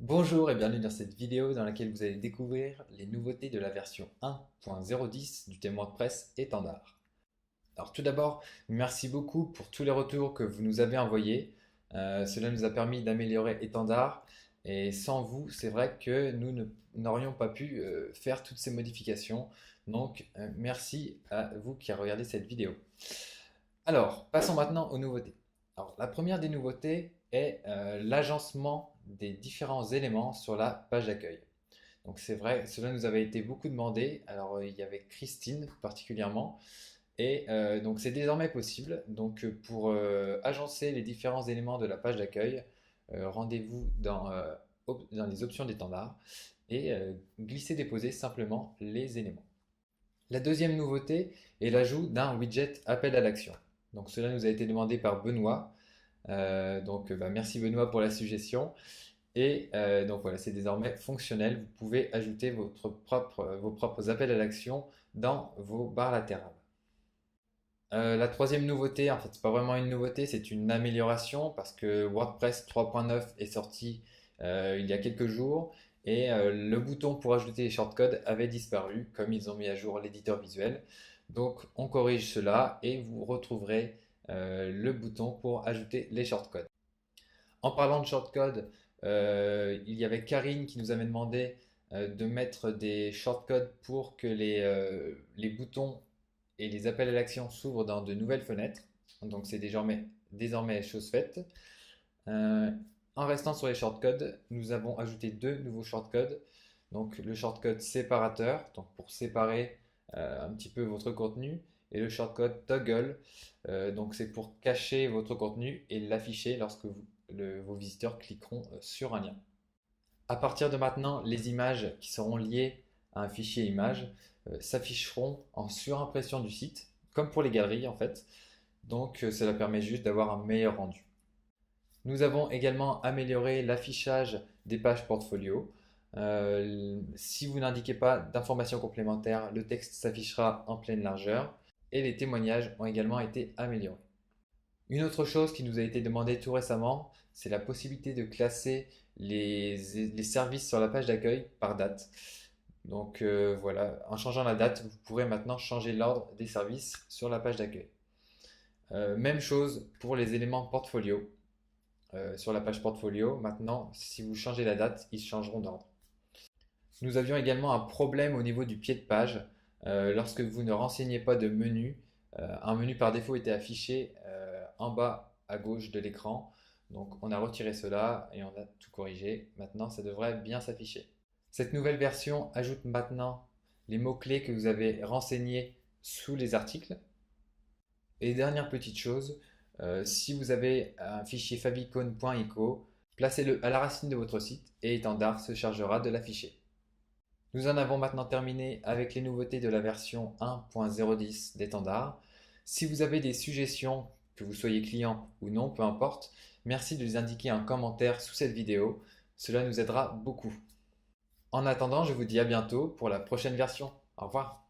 Bonjour et bienvenue dans cette vidéo dans laquelle vous allez découvrir les nouveautés de la version 1.010 du thème WordPress étendard. Alors tout d'abord, merci beaucoup pour tous les retours que vous nous avez envoyés. Cela nous a permis d'améliorer étendard et sans vous, c'est vrai que n'aurions pas pu faire toutes ces modifications. Donc merci à vous qui avez regardé cette vidéo. Alors, passons maintenant aux nouveautés. Alors, la première des nouveautés est l'agencement des différents éléments sur la page d'accueil. Donc c'est vrai, cela nous avait été beaucoup demandé. Alors il y avait Christine particulièrement. Et donc c'est désormais possible. Donc pour agencer les différents éléments de la page d'accueil, rendez-vous dans les options d'étendard et glisser-déposer simplement les éléments. La deuxième nouveauté est l'ajout d'un widget appel à l'action. Donc cela nous a été demandé par Benoît. Merci Benoît pour la suggestion. Et donc voilà, c'est désormais fonctionnel. Vous pouvez ajouter vos propres appels à l'action dans vos barres latérales. La troisième nouveauté, en fait, c'est pas vraiment une nouveauté, c'est une amélioration parce que WordPress 3.9 est sorti il y a quelques jours et le bouton pour ajouter les shortcodes avait disparu comme ils ont mis à jour l'éditeur visuel. Donc on corrige cela et vous retrouverez le bouton pour ajouter les shortcodes. En parlant de shortcodes, il y avait Karine qui nous avait demandé de mettre des shortcodes pour que les boutons et les appels à l'action s'ouvrent dans de nouvelles fenêtres. Donc c'est désormais chose faite. Euh, En restant sur les shortcodes, nous avons ajouté deux nouveaux shortcodes. Donc le shortcode séparateur, donc pour séparer un petit peu votre contenu, et le shortcode toggle, donc c'est pour cacher votre contenu et l'afficher lorsque vos visiteurs cliqueront sur un lien. À partir de maintenant, les images qui seront liées à un fichier image s'afficheront en surimpression du site, comme pour les galeries en fait. Donc cela permet juste d'avoir un meilleur rendu. Nous avons également amélioré l'affichage des pages portfolio. Si vous n'indiquez pas d'informations complémentaires, le texte s'affichera en pleine largeur et les témoignages ont également été améliorés. Une autre chose qui nous a été demandée tout récemment, c'est la possibilité de classer les services sur la page d'accueil par date. Donc voilà, en changeant la date, vous pourrez maintenant changer l'ordre des services sur la page d'accueil. Même chose pour les éléments portfolio. Sur la page portfolio, maintenant, si vous changez la date, ils changeront d'ordre. Nous avions également un problème au niveau du pied de page. Lorsque vous ne renseignez pas de menu, un menu par défaut était affiché en bas à gauche de l'écran. Donc on a retiré cela et on a tout corrigé. Maintenant, ça devrait bien s'afficher. Cette nouvelle version ajoute maintenant les mots-clés que vous avez renseignés sous les articles. Et dernière petite chose, si vous avez un fichier favicon.ico, placez-le à la racine de votre site et étendard se chargera de l'afficher. Nous en avons maintenant terminé avec les nouveautés de la version 1.010 d'étendard. Si vous avez des suggestions, que vous soyez client ou non, peu importe, merci de les indiquer en commentaire sous cette vidéo. Cela nous aidera beaucoup. En attendant, je vous dis à bientôt pour la prochaine version. Au revoir.